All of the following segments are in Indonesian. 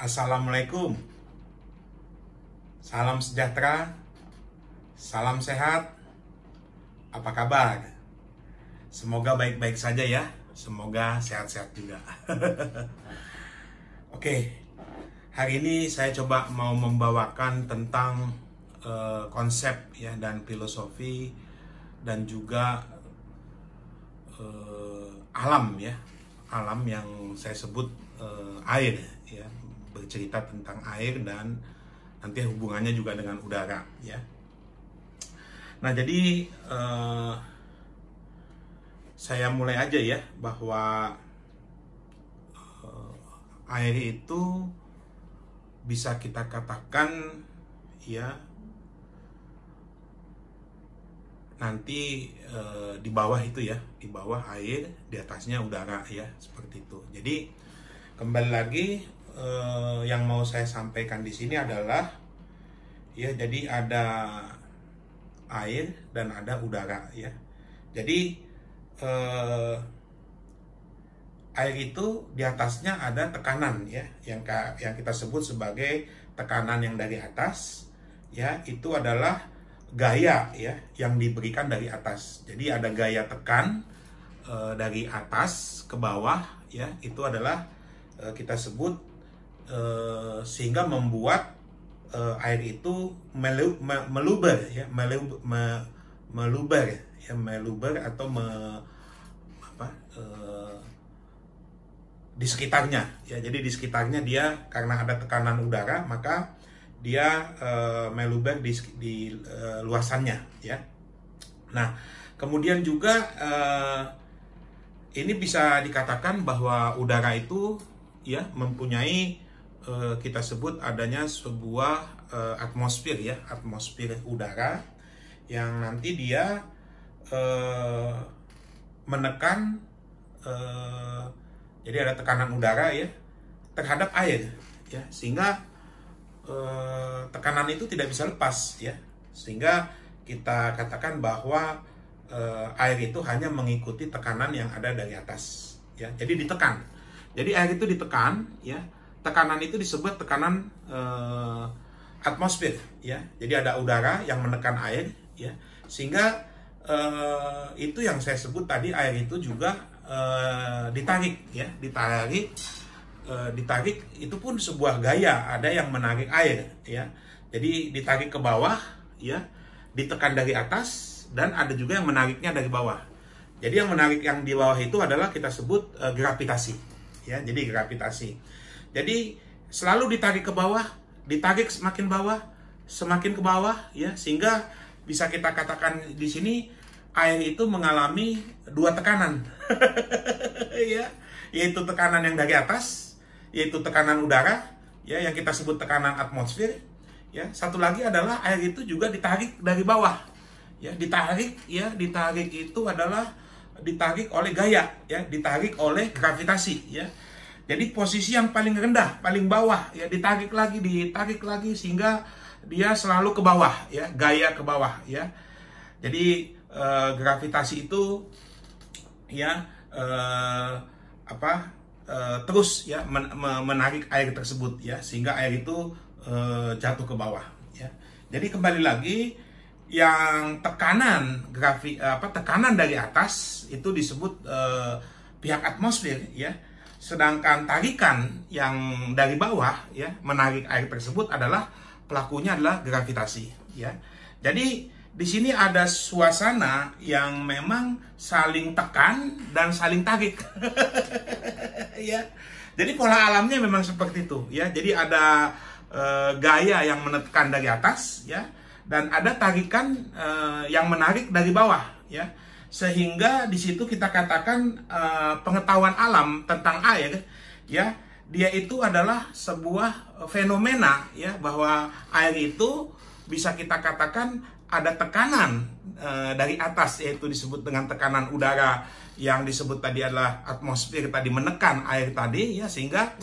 Assalamualaikum, salam sejahtera, salam sehat, apa kabar? Semoga baik-baik saja ya, semoga sehat-sehat juga. Oke, hari ini saya coba mau membawakan tentang konsep ya dan filosofi dan juga alam ya, alam yang saya sebut air ya, bercerita tentang air dan nanti hubungannya juga dengan udara ya. Nah jadi saya mulai aja ya, bahwa air itu bisa kita katakan ya nanti di bawah itu ya, di bawah air, di atasnya udara ya, seperti itu. Jadi kembali lagi yang mau saya sampaikan di sini adalah ya, jadi ada air dan ada udara ya. Jadi air itu di atasnya ada tekanan ya, yang kita sebut sebagai tekanan yang dari atas ya, itu adalah gaya ya yang diberikan dari atas. Jadi ada gaya tekan dari atas ke bawah ya, itu adalah kita sebut sehingga membuat air itu meluber ya, meluber atau di sekitarnya ya. Jadi di sekitarnya dia karena ada tekanan udara, maka dia meluber di luasannya ya. Nah kemudian juga ini bisa dikatakan bahwa udara itu ya mempunyai kita sebut adanya sebuah atmosfer ya, atmosfer udara yang nanti dia menekan, jadi ada tekanan udara ya terhadap air ya, sehingga tekanan itu tidak bisa lepas ya, sehingga kita katakan bahwa air itu hanya mengikuti tekanan yang ada dari atas ya. Jadi ditekan, jadi air itu ditekan ya, tekanan itu disebut tekanan atmosfer ya. Jadi ada udara yang menekan air ya, sehingga itu yang saya sebut tadi, air itu juga ditarik ya, ditarik itu pun sebuah gaya, ada yang menarik air ya. Jadi ditarik ke bawah ya, ditekan dari atas, dan ada juga yang menariknya dari bawah. Jadi yang menarik yang di bawah itu adalah kita sebut gravitasi ya. Jadi gravitasi. Jadi selalu ditarik ke bawah, ditarik semakin bawah, semakin ke bawah ya, sehingga bisa kita katakan di sini air itu mengalami dua tekanan ya, yaitu tekanan yang dari atas, yaitu tekanan udara ya, yang kita sebut tekanan atmosfer ya. Satu lagi adalah air itu juga ditarik dari bawah ya, ditarik itu adalah ditarik oleh gaya ya, ditarik oleh gravitasi ya. Jadi posisi yang paling rendah, paling bawah ya, ditarik lagi sehingga dia selalu ke bawah ya, gaya ke bawah ya. Jadi gravitasi itu ya terus ya menarik air tersebut ya, sehingga air itu jatuh ke bawah ya. Jadi kembali lagi, yang tekanan tekanan dari atas itu disebut pihak atmosfer ya, sedangkan tarikan yang dari bawah ya, menarik air tersebut adalah pelakunya adalah gravitasi ya. Jadi di sini ada suasana yang memang saling tekan dan saling tarik ya. Jadi pola alamnya memang seperti itu ya. Jadi ada gaya yang menekan dari atas ya, dan ada tarikan yang menarik dari bawah ya. Sehingga di situ kita katakan pengetahuan alam tentang air ya, dia itu adalah sebuah fenomena ya, bahwa air itu bisa kita katakan ada tekanan dari atas, yaitu disebut dengan tekanan udara, yang disebut tadi adalah atmosfer tadi menekan air tadi ya, sehingga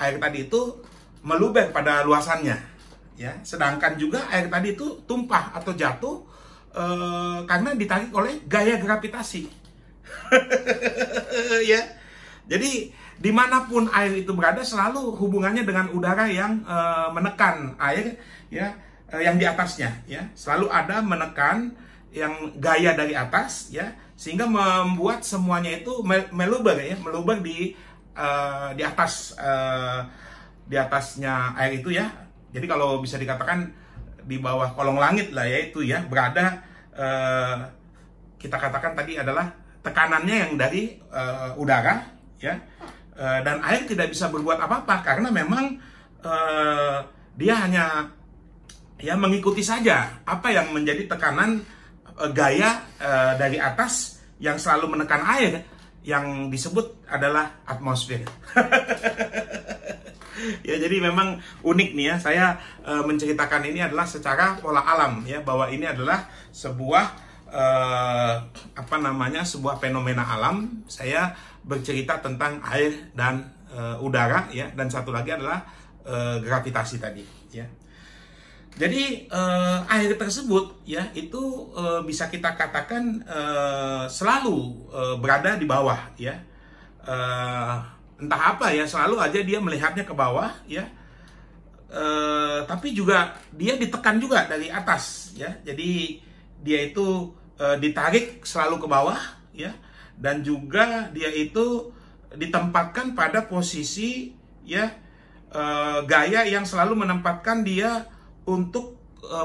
air tadi itu meluber pada luasannya ya. Sedangkan juga air tadi itu tumpah atau jatuh karena ditarik oleh gaya gravitasi ya. Jadi dimanapun air itu berada selalu hubungannya dengan udara yang menekan air, ya, yang di atasnya, ya, selalu ada menekan yang gaya dari atas, ya, sehingga membuat semuanya itu meluber, ya, meluber di atas, di atasnya air itu, ya. Jadi kalau bisa dikatakan di bawah kolong langit lah, ya, itu, ya, berada, kita katakan tadi adalah tekanannya yang dari udara, ya, dan air tidak bisa berbuat apa-apa karena memang dia hanya, ya, mengikuti saja apa yang menjadi tekanan gaya dari atas yang selalu menekan air, yang disebut adalah atmosfer. Ya, jadi memang unik nih, ya, saya menceritakan ini adalah secara pola alam, ya, bahwa ini adalah sebuah sebuah fenomena alam. Saya bercerita tentang air dan udara, ya, dan satu lagi adalah gravitasi tadi, ya. Jadi air tersebut, ya, itu bisa kita katakan selalu berada di bawah, ya. Entah apa, ya, selalu aja dia melihatnya ke bawah, ya. Tapi juga dia ditekan juga dari atas, ya. Jadi dia itu ditarik selalu ke bawah, ya, dan juga dia itu ditempatkan pada posisi, ya, gaya yang selalu menempatkan dia untuk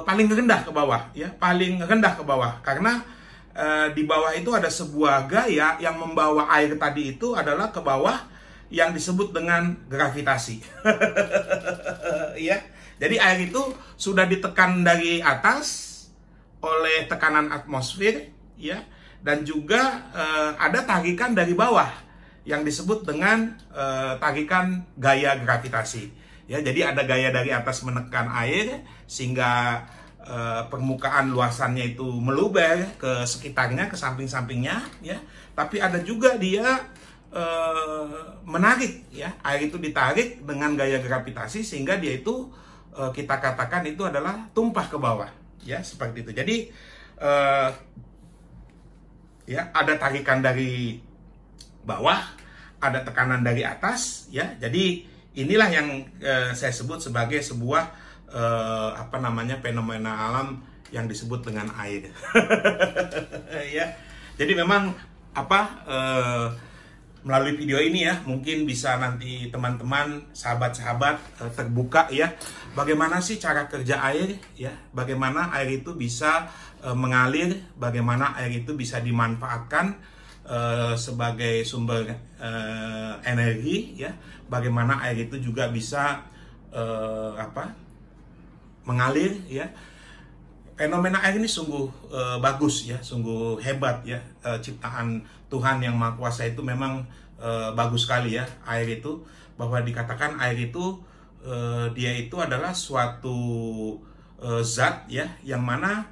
paling rendah ke bawah, ya, paling rendah ke bawah, karena di bawah itu ada sebuah gaya yang membawa air tadi itu adalah ke bawah, yang disebut dengan gravitasi. Ya, jadi air itu sudah ditekan dari atas oleh tekanan atmosfer, ya, dan juga ada tarikan dari bawah yang disebut dengan tarikan gaya gravitasi, ya. Jadi ada gaya dari atas menekan air sehingga permukaan luasannya itu meluber ke sekitarnya, ke samping-sampingnya, ya. Tapi ada juga dia menarik, ya, air itu ditarik dengan gaya gravitasi sehingga dia itu kita katakan itu adalah tumpah ke bawah, ya, seperti itu. Jadi ya, ada tarikan dari bawah, ada tekanan dari atas, ya. Jadi inilah yang saya sebut sebagai sebuah fenomena alam yang disebut dengan air. Ya. Jadi memang melalui video ini, ya, mungkin bisa nanti teman-teman, sahabat-sahabat terbuka, ya, bagaimana sih cara kerja air, ya, bagaimana air itu bisa mengalir, bagaimana air itu bisa dimanfaatkan sebagai sumber energi, ya, bagaimana air itu juga bisa mengalir, ya. Fenomena air ini sungguh bagus, ya, sungguh hebat, ya. Ciptaan Tuhan yang Maha Kuasa itu memang bagus sekali, ya, air itu, bahwa dikatakan air itu dia itu adalah suatu zat, ya, yang mana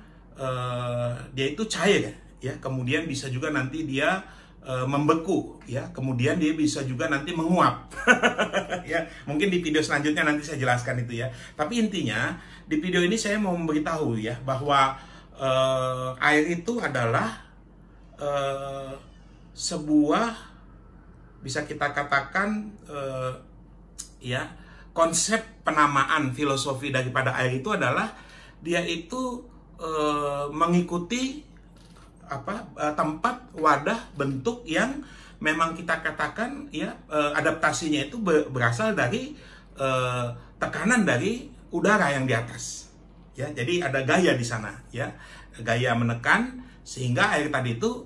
dia itu cair, ya, kemudian bisa juga nanti dia membeku, ya, kemudian dia bisa juga nanti menguap. Ya, mungkin di video selanjutnya nanti saya jelaskan itu, ya. Tapi intinya di video ini saya mau memberitahu, ya, bahwa air itu adalah sebuah, bisa kita katakan, ya, konsep penamaan filosofi daripada air itu adalah dia itu mengikuti tempat, wadah, bentuk yang memang kita katakan, ya, adaptasinya itu berasal dari tekanan dari udara yang di atas, ya. Jadi ada gaya di sana, ya, gaya menekan sehingga air tadi itu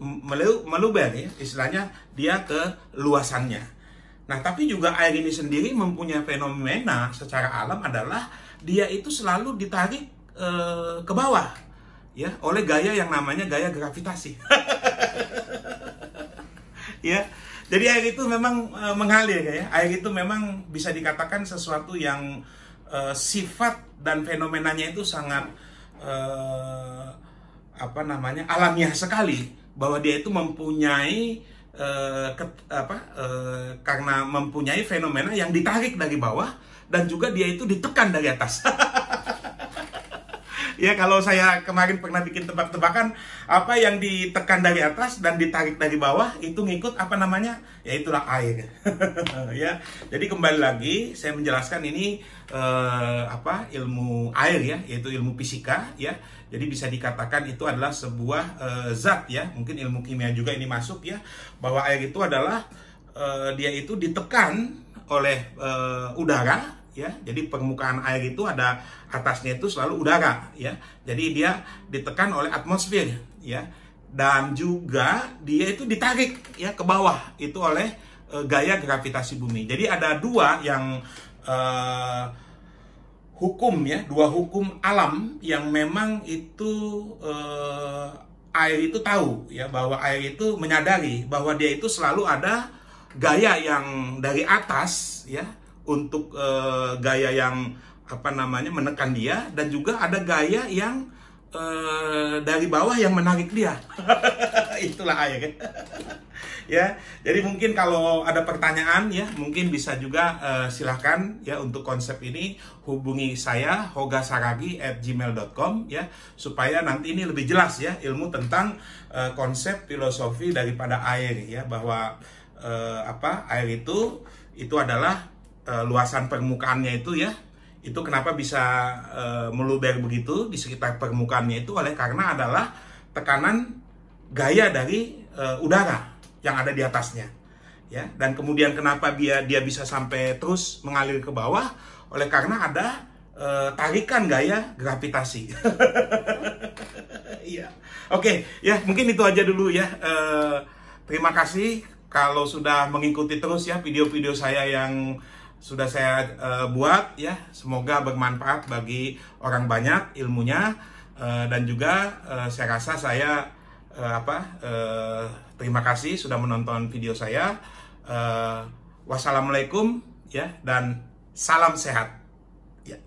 meluber, ya, istilahnya dia ke luasannya. Nah, tapi juga air ini sendiri mempunyai fenomena secara alam adalah dia itu selalu ditarik ke bawah, ya, oleh gaya yang namanya gaya gravitasi. Ya, jadi air itu memang mengalir, ya. Air itu memang bisa dikatakan sesuatu yang sifat dan fenomenanya itu sangat alamiah sekali, bahwa dia itu mempunyai karena mempunyai fenomena yang ditarik dari bawah dan juga dia itu ditekan dari atas. Ya, kalau saya kemarin pernah bikin tebak-tebakan, apa yang ditekan dari atas dan ditarik dari bawah itu ngikut apa namanya? Ya itulah air. Ya. Jadi kembali lagi saya menjelaskan ini ilmu air ya, yaitu ilmu fisika ya. Jadi bisa dikatakan itu adalah sebuah zat ya. Mungkin ilmu kimia juga ini masuk ya, bahwa air itu adalah dia itu ditekan oleh udara ya. Jadi permukaan air itu ada atasnya itu selalu udara ya. Jadi dia ditekan oleh atmosfer ya, dan juga dia itu ditarik ya ke bawah itu oleh gaya gravitasi bumi. Jadi ada dua yang hukum ya, dua hukum alam yang memang itu air itu tahu ya, bahwa air itu menyadari bahwa dia itu selalu ada gaya yang dari atas ya, untuk gaya yang apa namanya menekan dia, dan juga ada gaya yang dari bawah yang menarik dia. Itulah air. Ya, jadi mungkin kalau ada pertanyaan ya, mungkin bisa juga silahkan ya untuk konsep ini hubungi saya hogasaragi@gmail.com ya, supaya nanti ini lebih jelas ya ilmu tentang konsep filosofi daripada air ya, bahwa air itu adalah luasan permukaannya itu ya, itu kenapa bisa meluber begitu di sekitar permukaannya itu oleh karena adalah tekanan gaya dari udara yang ada di atasnya ya, dan kemudian kenapa dia bisa sampai terus mengalir ke bawah oleh karena ada tarikan gaya gravitasi. Iya. Oke ya, mungkin itu aja dulu ya. Terima kasih kalau sudah mengikuti terus ya video-video saya yang sudah saya buat ya. Semoga bermanfaat bagi orang banyak ilmunya, dan juga saya rasa saya terima kasih sudah menonton video saya. Wassalamualaikum ya, dan salam sehat ya.